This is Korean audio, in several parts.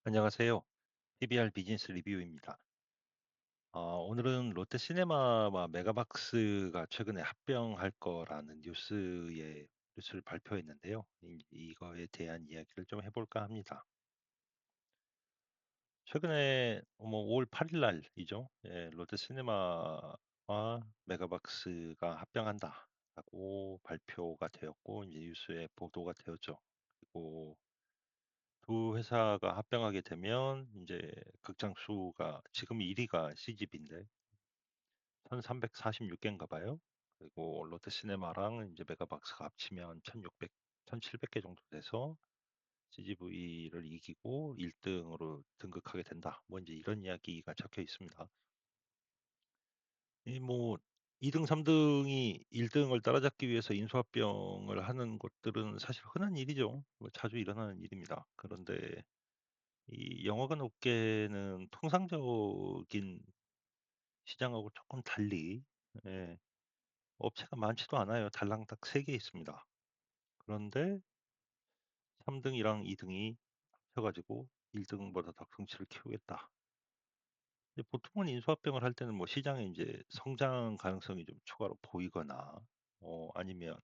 안녕하세요. PBR 비즈니스 리뷰입니다. 오늘은 롯데시네마와 메가박스가 최근에 합병할 거라는 뉴스를 발표했는데요. 이거에 대한 이야기를 좀 해볼까 합니다. 최근에 5월 8일 날이죠. 예, 롯데시네마와 메가박스가 합병한다라고 발표가 되었고 이제 뉴스에 보도가 되었죠. 그리고 두 회사가 합병하게 되면 이제 극장 수가 지금 1위가 CGV인데 1346개인가 봐요. 그리고 롯데시네마랑 이제 메가박스가 합치면 1600, 1700개 정도 돼서 CGV를 이기고 1등으로 등극하게 된다. 뭐 이제 이런 이야기가 적혀 있습니다. 이 뭐 2등, 3등이 1등을 따라잡기 위해서 인수합병을 하는 것들은 사실 흔한 일이죠. 뭐 자주 일어나는 일입니다. 그런데 이 영화관 업계는 통상적인 시장하고 조금 달리 예, 업체가 많지도 않아요. 달랑 딱 3개 있습니다. 그런데 3등이랑 2등이 합쳐가지고 1등보다 더 덩치를 키우겠다. 이제 보통은 인수합병을 할 때는 뭐 시장에 이제 성장 가능성이 좀 추가로 보이거나 아니면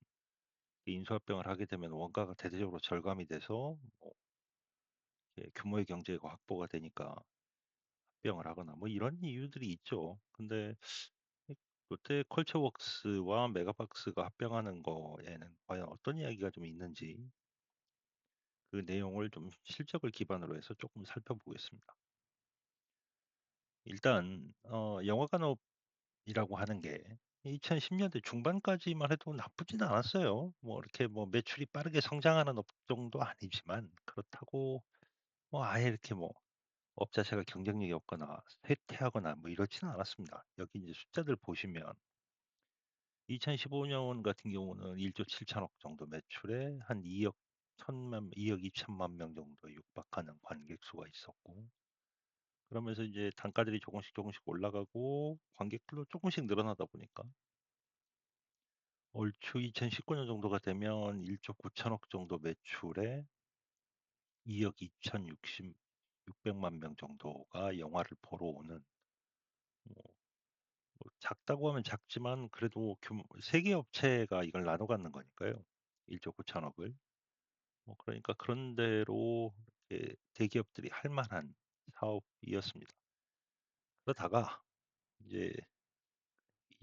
인수합병을 하게 되면 원가가 대대적으로 절감이 돼서 뭐 이렇게 규모의 경제가 확보가 되니까 합병을 하거나 뭐 이런 이유들이 있죠. 근데 롯데 컬처웍스와 메가박스가 합병하는 거에는 과연 어떤 이야기가 좀 있는지 그 내용을 좀 실적을 기반으로 해서 조금 살펴보겠습니다. 일단 영화관업이라고 하는 게 2010년대 중반까지만 해도 나쁘진 않았어요. 뭐 이렇게 뭐 매출이 빠르게 성장하는 업종도 아니지만 그렇다고 뭐 아예 이렇게 뭐 업 자체가 경쟁력이 없거나 쇠퇴하거나 뭐 이렇지는 않았습니다. 여기 이제 숫자들 보시면 2015년 같은 경우는 1조 7천억 정도 매출에 한 2억 2천만 명 정도 육박하는 관객 수가 있었고, 그러면서 이제 단가들이 조금씩 조금씩 올라가고 관객들도 조금씩 늘어나다 보니까 얼추 2019년 정도가 되면 1조 9천억 정도 매출에 2억 6백만 명 정도가 영화를 보러 오는 뭐 작다고 하면 작지만 그래도 세개 업체가 이걸 나눠 갖는 거니까요. 1조 9천억을. 그러니까 그런 대로 이렇게 대기업들이 할 만한 사업이었습니다. 그러다가 이제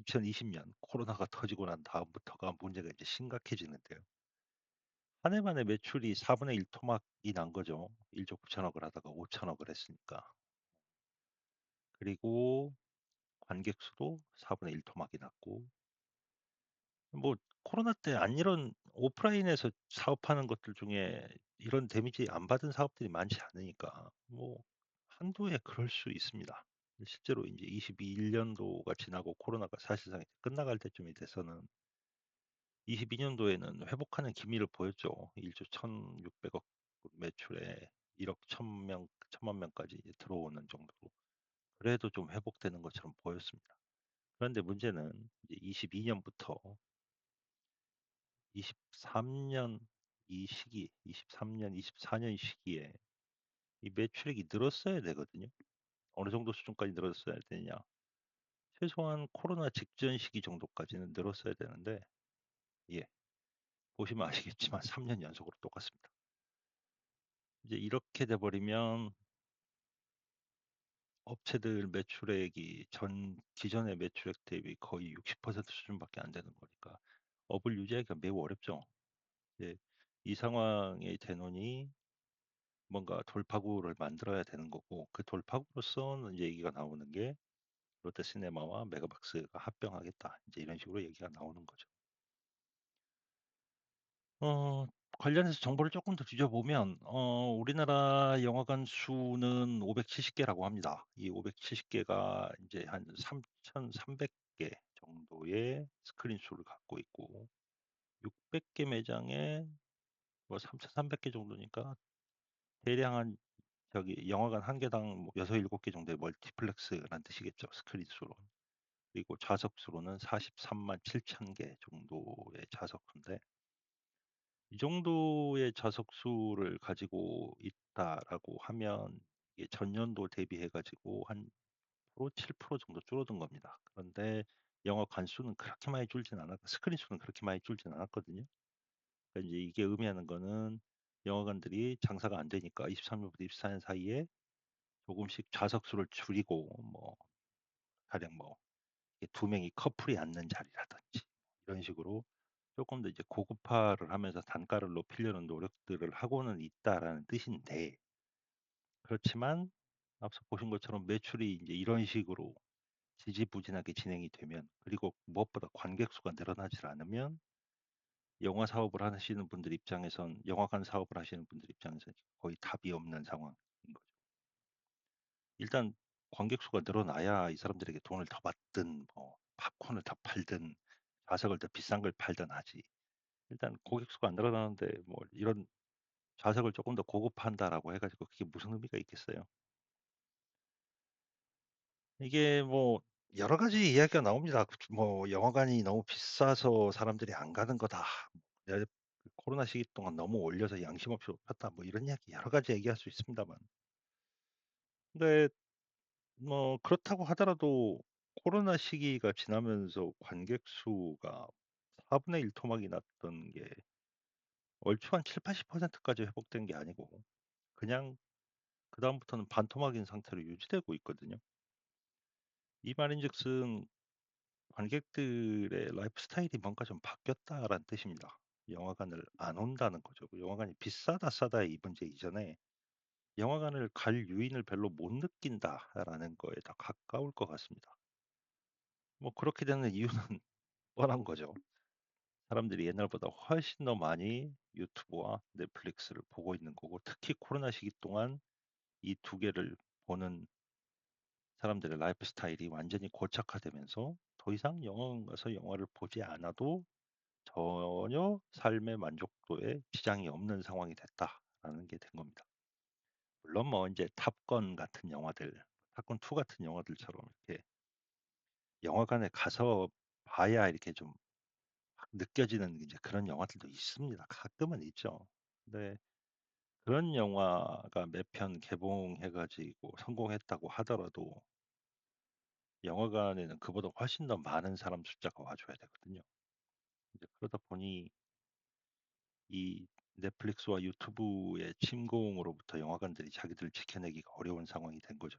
2020년 코로나가 터지고 난 다음부터가 문제가 이제 심각해지는데요. 한 해 만에 매출이 4분의 1 토막이 난 거죠. 1조 9천억을 하다가 5천억을 했으니까. 그리고 관객 수도 4분의 1 토막이 났고, 뭐 코로나 때 안 이런 오프라인에서 사업하는 것들 중에 이런 데미지 안 받은 사업들이 많지 않으니까 뭐 한두 해 그럴 수 있습니다. 실제로 이제 21년도가 지나고 코로나가 사실상 끝나갈 때쯤이 돼서는 22년도에는 회복하는 기미를 보였죠. 1조 1,600억 매출에 1억 1천만 명까지 이제 들어오는 정도로. 그래도 좀 회복되는 것처럼 보였습니다. 그런데 문제는 이제 22년부터 23년 이 시기, 23년, 24년 시기에 이 매출액이 늘었어야 되거든요. 어느 정도 수준까지 늘었어야 되냐? 최소한 코로나 직전 시기 정도까지는 늘었어야 되는데, 예, 보시면 아시겠지만 3년 연속으로 똑같습니다. 이제 이렇게 돼버리면 업체들 매출액이 기존의 매출액 대비 거의 60% 수준밖에 안 되는 거니까 업을 유지하기가 매우 어렵죠. 이제 이 상황에 대노니 뭔가 돌파구를 만들어야 되는 거고 그 돌파구로서 이제 얘기가 나오는 게 롯데시네마와 메가박스가 합병하겠다. 이제 이런 식으로 얘기가 나오는 거죠. 어, 관련해서 정보를 조금 더 뒤져보면 우리나라 영화관 수는 570개라고 합니다. 이 570개가 이제 한 3,300개 정도의 스크린 수를 갖고 있고 600개 매장에 뭐 3,300개 정도니까 대략 한 저기 영화관 한 개당 뭐 6, 7개 정도의 멀티플렉스라는 뜻이겠죠. 스크린 수로. 그리고 좌석 수로는 43만 7천 개 정도의 좌석인데 이 정도의 좌석 수를 가지고 있다라고 하면 이게 전년도 대비해 가지고 한 7% 정도 줄어든 겁니다. 그런데 영화 관수는 그렇게 많이 줄진 않았고 스크린 수는 그렇게 많이 줄진 않았거든요. 그러니까 인제 이게 의미하는 거는 영화관들이 장사가 안 되니까 23 년부터 24년 사이에 조금씩 좌석 수를 줄이고 뭐 가령 뭐 이게 두 명이 커플이 앉는 자리라든지 이런 식으로 쪼끔 더 이제 고급화를 하면서 단가를 높이려는 노력들을 하고는 있다라는 뜻인데, 그렇지만 앞서 보신 것처럼 매출이 인제 이런 식으로 지지부진하게 진행이 되면, 그리고 무엇보다 관객 수가 늘어나질 않으면 영화 사업을 하시는 분들 입장에선 영화관 사업을 하시는 분들 입장에선 거의 답이 없는 상황인 거죠. 일단 관객 수가 늘어나야 이 사람들에게 돈을 더 받든 뭐 팝콘을 더 팔든 좌석을 더 비싼 걸 팔든 하지. 일단 고객 수가 안 늘어나는데 뭐 이런 좌석을 조금 더 고급화한다라고 해 가지고 그게 무슨 의미가 있겠어요. 이게 뭐 여러 가지 이야기가 나옵니다. 뭐 "영화관이 너무 비싸서 사람들이 안 가는 거다." 뭐 그 "코로나 시기 동안 너무 올려서 양심 없이 높였다." 뭐 이런 이야기 여러 가지 얘기할 수 있습니다만. 근데 뭐 그렇다고 하더라도 코로나 시기가 지나면서 관객 수가 4분의 1 토막이 났던 게 얼추 한 70-80% 까지 회복된 게 아니고 그냥 그다음부터는 반토막인 상태로 유지되고 있거든요. 이 말인즉슨 관객들의 라이프 스타일이 뭔가 좀 바뀌었다라는 뜻입니다. 영화관을 안 온다는 거죠. 그 영화관이 비싸다 싸다 이 문제 이전에 '영화관을 갈 유인을 별로 못 느낀다.'라는 거에 더 가까울 것 같습니다. 뭐 그렇게 되는 이유는 뻔한 거죠. 사람들이 옛날보다 훨씬 더 많이 유튜브와 넷플릭스를 보고 있는 거고, 특히 코로나 시기 동안 이 두 개를 보는 사람들의 라이프 스타일이 완전히 고착화되면서 더 이상 영화관 가서 영화를 보지 않아도 전혀 삶의 만족도에 지장이 없는 상황이 됐다라는 게 된 겁니다. 물론 뭐 인제 탑건 같은 영화들, 탑건 2 같은 영화들처럼 이렇게 영화관에 가서 봐야 이렇게 좀 확 느껴지는 이제 그런 영화들도 있습니다. 가끔은 있죠. 근데 그런 영화가 몇 편 개봉해 가지고 성공했다고 하더라도 영화관에는 그보다 훨씬 더 많은 사람 숫자가 와 줘야 되거든요. 이제 그러다 보니 이 넷플릭스와 유튜브의 침공으로부터 영화관들이 자기들을 지켜내기가 어려운 상황이 된 거죠.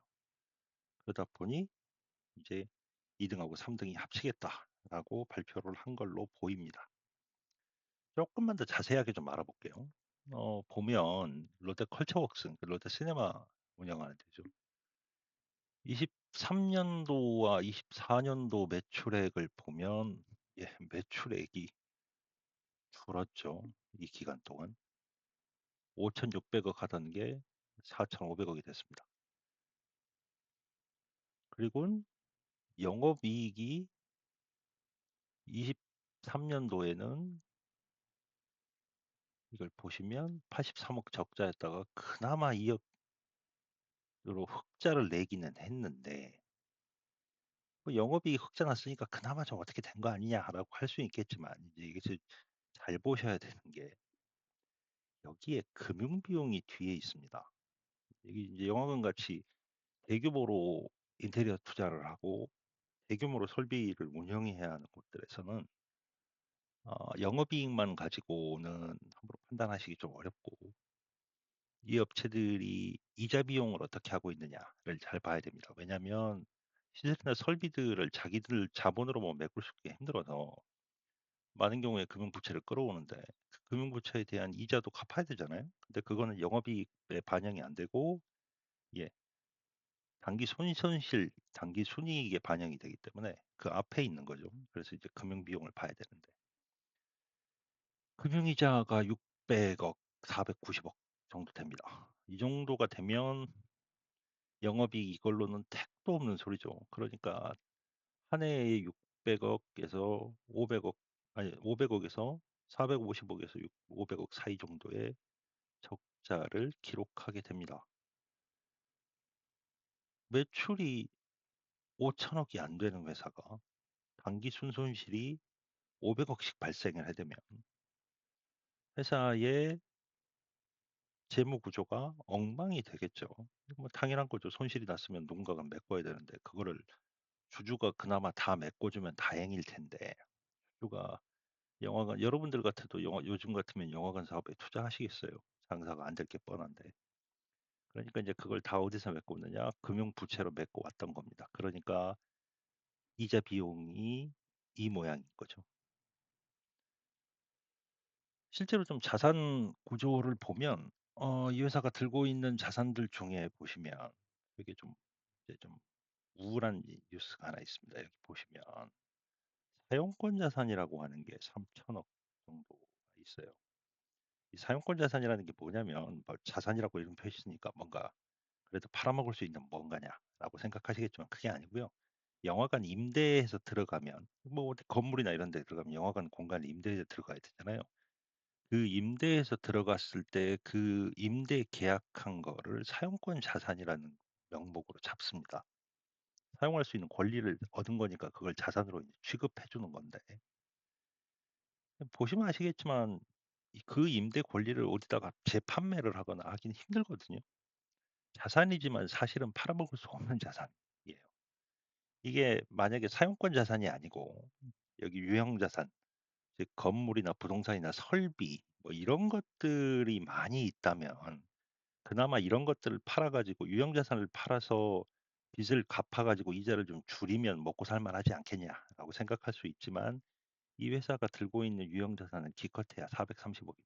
그러다 보니 이제 "2 등하고 3 등이 합치겠다."라고 발표를 한 걸로 보입니다. 쪼끔만 더 자세하게 좀 알아볼게요. 보면 롯데 컬처웍스, 그 롯데 시네마 운영하는 데죠. 23 년도와 24 년도 매출액을 보면, 예, 매출액이 줄었죠. 이 기간 동안. 5,600억 하던 게 4,500 억이 됐습니다. 그리고는 영업이익이 23 년도에는 이걸 보시면 83억 적자였다가 그나마 2 억으로 흑자를 내기는 했는데, 뭐 영업이익 흑자 났으니까 '그나마 좀 어떻게 된 거 아니냐.'라고 할 수 있겠지만, 이제 이것을 잘 보셔야 되는 게 여기에 금융 비용이 뒤에 있습니다. 이게 이제 영화관 같이 대규모로 인테리어 투자를 하고 대규모로 설비를 운영해야 하는 곳들에서는 영업이익만 가지고는 함부로 판단하시기 좀 어렵고, 이 업체들이 이자 비용을 어떻게 하고 있느냐를 잘 봐야 됩니다. 왜냐하면 시설이나 설비들을 자기들 자본으로 뭐 메꿀 수가 힘들어서 많은 경우에 금융부채를 끌어오는데, 그 금융부채에 대한 이자도 갚아야 되잖아요. 근데 그거는 영업이익에 반영이 안 되고, 예, 단기 손실, 단기 순이익에 반영이 되기 때문에 그 앞에 있는 거죠. 그래서 이제 금융 비용을 봐야 되는데 금융이자가 600억, 490억 정도 됩니다. 이 정도가 되면 영업이익 이걸로는 택도 없는 소리죠. 그러니까 한 해에 600억 에서 500억, 아니 500억 에서 450억 에서 500억 사이 정도의 적자를 기록하게 됩니다. 매출이 5천억이 안 되는 회사가 단기 순손실이 500억씩 발생을 해 되면 회사의 재무 구조가 엉망이 되겠죠. 뭐 당연한 거죠. 손실이 났으면 누군가가 메꿔야 되는데 그거를 주주가 그나마 다 메꿔주면 다행일 텐데 주주가 영화관 여러분들 같아도 영화 요즘 같으면 영화관 사업에 투자하시겠어요? 장사가 안 될 게 뻔한데. 그러니까 이제 그걸 다 어디서 메꾸느냐? 금융 부채로 메꿔 왔던 겁니다. 그러니까 이자 비용이 이 모양인 거죠. 실제로 좀 자산 구조를 보면 이 회사가 들고 있는 자산들 중에 보시면 이게 좀 이제 좀 우울한 뉴스가 하나 있습니다. 여기 보시면 사용권 자산이라고 하는 게 3천억 정도가 있어요. 이 사용권 자산이라는 게 뭐냐면 뭐 자산이라고 이름 표시 있으니까 뭔가 그래도 팔아먹을 수 있는 뭔가냐라고 생각하시겠지만 그게 아니고요. 영화관 임대해서 들어가면 뭐 어디 건물이나 이런 데 들어가면 영화관 공간 임대해서 들어가야 되잖아요. 그 임대해서 들어갔을 때 그 임대 계약한 거를 사용권 자산이라는 명목으로 잡습니다. 사용할 수 있는 권리를 얻은 거니까 그걸 자산으로 이제 취급해 주는 건데 보시면 아시겠지만 그 임대 권리를 어디다가 재판매를 하거나 하긴 힘들거든요. 자산이지만 사실은 팔아먹을 수 없는 자산이에요. 이게 만약에 사용권 자산이 아니고 여기 유형 자산, 즉 건물이나 부동산이나 설비 뭐 이런 것들이 많이 있다면 그나마 이런 것들을 팔아 가지고 유형 자산을 팔아서 빚을 갚아 가지고 이자를 좀 줄이면 먹고 살 만하지 않겠냐라고 생각할 수 있지만 이 회사가 들고 있는 유형 자산은 기껏해야 430억입니다.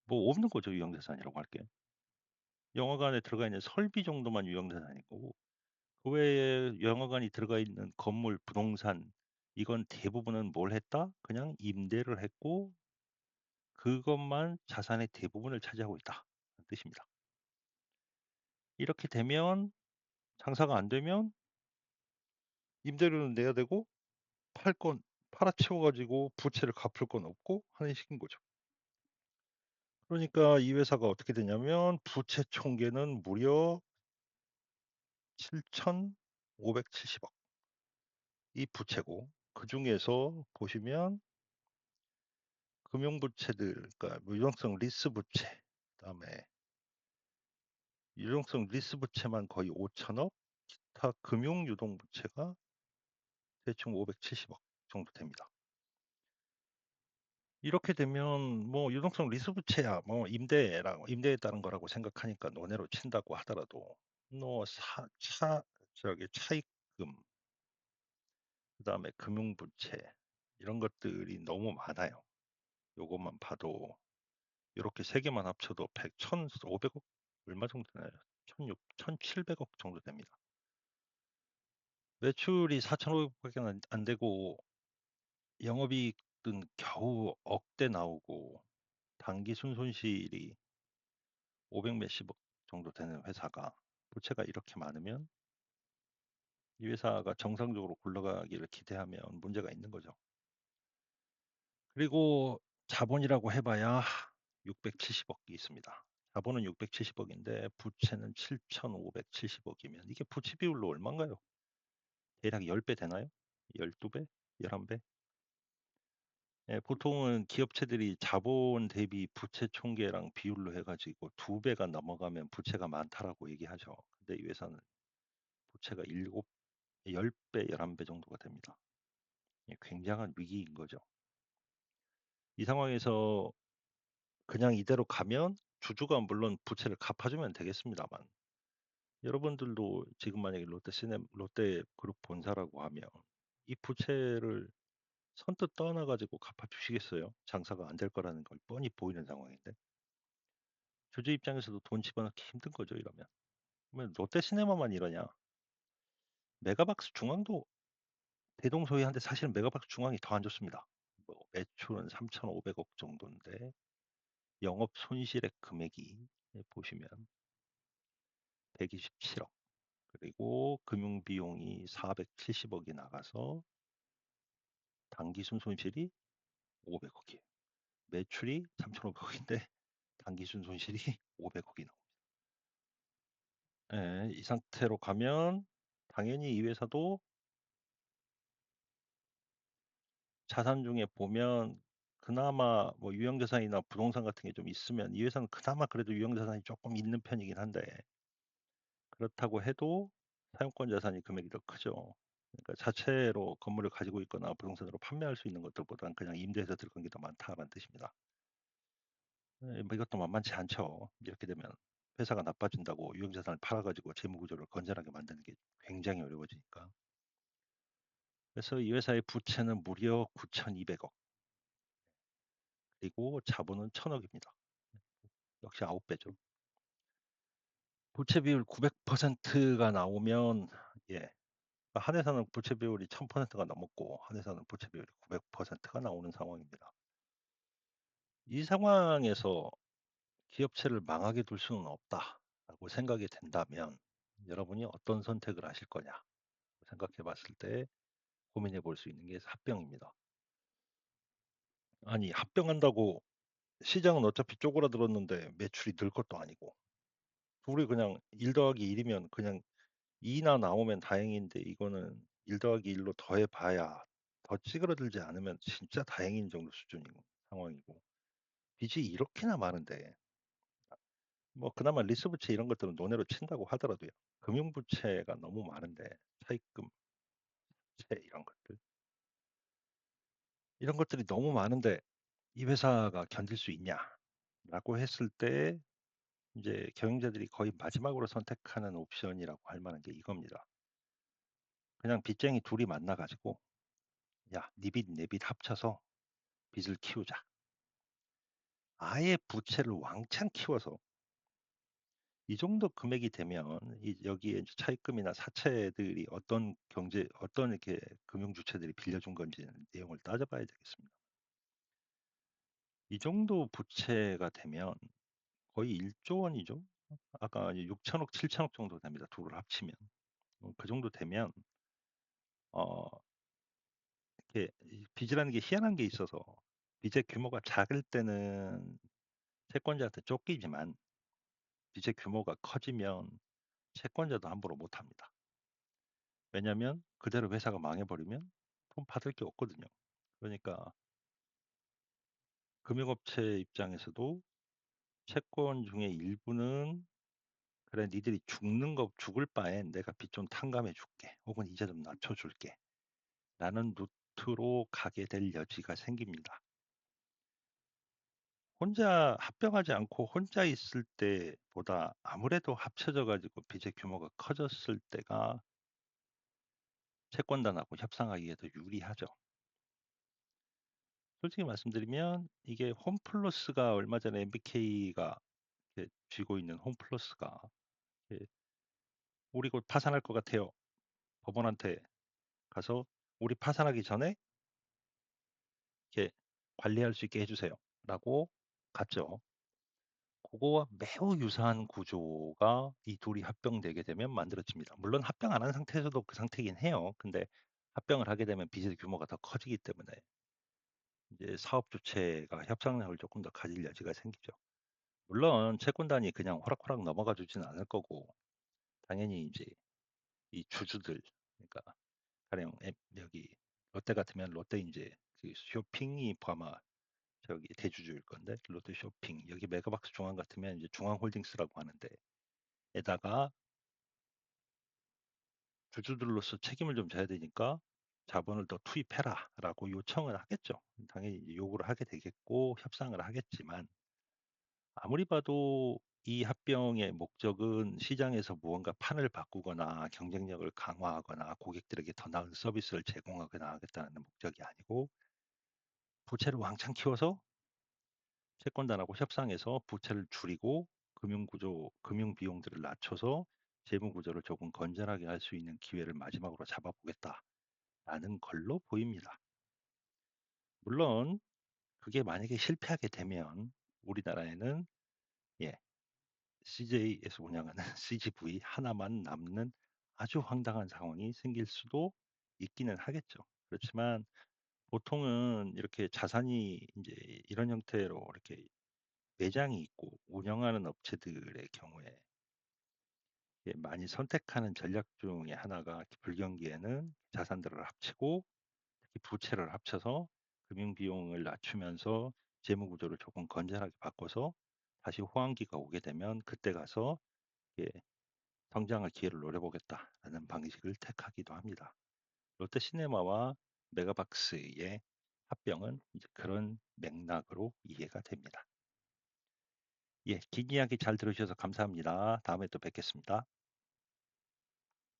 뭐 없는 거죠, 유형 자산이라고 할 게. 영화관에 들어가 있는 설비 정도만 유형 자산인 거고 그 외에 영화관이 들어가 있는 건물, 부동산 이건 대부분은 뭘 했다? 그냥 임대를 했고 그것만 자산의 대부분을 차지하고 있다는 뜻입니다. 이렇게 되면 장사가 안 되면 임대료는 내야 되고 팔 건 팔아치워 가지고 부채를 갚을 건 없고 하는 식인 거죠. 그러니까 이 회사가 어떻게 되냐면 부채 총계는 무려 7,570억 이 부채고 그중에서 보시면 금융부채들 그러니까 뭐 유동성 리스 부채 그다음에 유동성 리스 부채만 거의 5천억 기타 금융 유동 부채가 대충 570억 정도 됩니다. 이렇게 되면 뭐 유동성 리스 부채야 뭐 임대라고 임대에 따른 거라고 생각하니까 논외로 친다고 하더라도 뭐 저기 차입금 그다음에 금융 부채 이런 것들이 너무 많아요. 요것만 봐도 요렇게 세 개만 합쳐도 1,500억 얼마 정도 되나요? 1,700억 정도 됩니다. 매출이 4,500억밖에 안 되고 영업이익은 겨우 억대 나오고 당기 순손실이 500 몇십억 정도 되는 회사가 부채가 이렇게 많으면 이 회사가 정상적으로 굴러가기를 기대하면 문제가 있는 거죠. 그리고 자본이라고 해봐야 670억이 있습니다. 자본은 670억인데 부채는 7,570억이면 이게 부채 비율로 얼마인가요? 대략 10배 되나요? 12배? 11배? 예, 보통은 기업체들이 자본 대비 부채 총계랑 비율로 해가지고 2배가 넘어가면 부채가 많다라고 얘기하죠. 근데 이 회사는 부채가 10배, 11배 정도가 됩니다. 예, 굉장한 위기인 거죠. 이 상황에서 그냥 이대로 가면 주주가 물론 부채를 갚아주면 되겠습니다만 여러분들도 지금 만약에 롯데그룹 본사라고 하면 이 부채를 선뜻 떠안아가지고 갚아주시겠어요? 장사가 안 될 거라는 걸 뻔히 보이는 상황인데 주주 입장에서도 돈 집어넣기 힘든 거죠 이러면. 그러면 롯데시네마만 이러냐? 메가박스 중앙도 대동소이한데 사실은 메가박스 중앙이 더 안 좋습니다. 뭐 매출은 3,500억 정도인데 영업 손실액 금액이 보시면 127억 그리고 금융 비용이 470억이 나가서 당기순 손실이 500억이에요. 매출이 3,500억인데 당기순 손실이 500억이 나옵니다. 예, 이 상태로 가면 당연히 이 회사도 자산 중에 보면 그나마 뭐 유형자산이나 부동산 같은 게 좀 있으면 이 회사는 그나마 그래도 유형자산이 조금 있는 편이긴 한데 그렇다고 해도 사용권 자산이 금액이 더 크죠. 그러니까 자체로 건물을 가지고 있거나 부동산으로 판매할 수 있는 것들보다는 그냥 임대해서 들어간 게 더 많다라는 뜻입니다. 예, 뭐 이것도 만만치 않죠. 이렇게 되면 회사가 나빠진다고 유형자산을 팔아 가지고 재무 구조를 건전하게 만드는 게 굉장히 어려워지니까. 그래서 이 회사의 부채는 무려 9,200억, 그리고 자본은 1,000억입니다. 역시 9배죠. 부채 비율 900%가 나오면, 예, 한 회사는 부채 비율이 1000%가 넘었고 한 회사는 부채 비율이 900%가 나오는 상황입니다. 이 상황에서 기업체를 망하게 둘 수는 없다라고 생각이 된다면 여러분이 어떤 선택을 하실 거냐 생각해 봤을 때 고민해 볼 수 있는 게 합병입니다. 아니, 합병한다고 시장은 어차피 쪼그라들었는데 매출이 늘 것도 아니고 둘이 그냥 1 더하기 1이면 그냥 2나 나오면 다행인데 이거는 1 더하기 1로 더해 봐야 더 찌그러들지 않으면 진짜 다행인 정도 수준인 상황이고 빚이 이렇게나 많은데 뭐 그나마 리스부채 이런 것들은 논외로 친다고 하더라도요. 금융부채가 너무 많은데 차입금, 채 이런 것들 이런 것들이 너무 많은데 이 회사가 견딜 수 있냐라고 했을 때 이제 경영자들이 거의 마지막으로 선택하는 옵션이라고 할 만한 게 이겁니다. 그냥 빚쟁이 둘이 만나 가지고 "야, 네 빚 내 빚 합쳐서 빚을 키우자." 아예 부채를 왕창 키워서 이 정도 금액이 되면 여기에 이제 차입금이나 사채들이 어떤 이렇게 금융 주체들이 빌려준 건지 내용을 따져봐야 되겠습니다. 이 정도 부채가 되면 거의 1조 원이죠. 아까 6천억, 7천억 정도 됩니다. 둘을 합치면. 그 정도 되면 어 이렇게 이 빚이라는 게 희한한 게 있어서 빚의 규모가 작을 때는 채권자한테 쫓기지만 빚의 규모가 커지면 채권자도 함부로 못 합니다. 왜냐하면 그대로 회사가 망해버리면 돈 받을 게 없거든요. 그러니까 금융업체 입장에서도 채권 중에 일부는 "그래, 니들이 죽을 바엔 내가 빚 좀 탕감해 줄게. 혹은 이자 좀 낮춰 줄게." 라는 루트로 가게 될 여지가 생깁니다. 혼자 합병하지 않고 혼자 있을 때보다 아무래도 합쳐져 가지고 빚의 규모가 커졌을 때가 채권단하고 협상하기에 더 유리하죠. 솔직히 말씀드리면 이게 홈플러스가 얼마 전에 MBK가 쥐고 있는 홈플러스가 예, "우리 곧 파산할 것 같아요. 법원한테 가서 우리 파산하기 전에 이렇게 관리할 수 있게 해 주세요."라고 갔죠. 그거와 매우 유사한 구조가 이 둘이 합병되게 되면 만들어집니다. 물론 합병 안 한 상태에서도 그 상태이긴 해요. 근데 합병을 하게 되면 빚의 규모가 더 커지기 때문에 이제 사업 주체가 협상력을 조금 더 가질 여지가 생기죠. 물론 채권단이 그냥 호락호락 넘어가 주지는 않을 거고 당연히 이제 이 주주들, 그러니까 가령 여기 롯데 같으면 롯데 이제 그 쇼핑이 아마 저기 대주주일 건데 롯데 쇼핑, 여기 메가박스 중앙 같으면 이제 중앙홀딩스라고 하는데 에다가 주주들로서 책임을 좀 져야 되니까 자본을 더 투입해라라고 요청을 하겠죠. 당연히 이제 요구를 하게 되겠고 협상을 하겠지만 아무리 봐도 이 합병의 목적은 시장에서 무언가 판을 바꾸거나 경쟁력을 강화하거나 고객들에게 더 나은 서비스를 제공하거나 하겠다는 목적이 아니고 부채를 왕창 키워서 채권단하고 협상해서 부채를 줄이고 금융 비용들을 낮춰서 재무 구조를 조금 건전하게 할 수 있는 기회를 마지막으로 잡아보겠다라는 걸로 보입니다. 물론 그게 만약에 실패하게 되면 우리나라에는 예, CJ에서 운영하는 CGV 하나만 남는 아주 황당한 상황이 생길 수도 있기는 하겠죠. 그렇지만 보통은 이렇게 자산이 이제 이런 형태로 이렇게 매장이 있고 운영하는 업체들의 경우에 많이 선택하는 전략 중에 하나가 불경기에는 자산들을 합치고 특히 부채를 합쳐서 금융 비용을 낮추면서 재무 구조를 조금 건전하게 바꿔서 다시 호황기가 오게 되면 그때 가서 예 '성장할 기회를 노려보겠다.'라는 방식을 택하기도 합니다. 롯데시네마와 메가박스의 합병은 이제 그런 맥락으로 이해가 됩니다. 예. 긴 이야기 잘 들어 주셔서 감사합니다. 다음에 또 뵙겠습니다.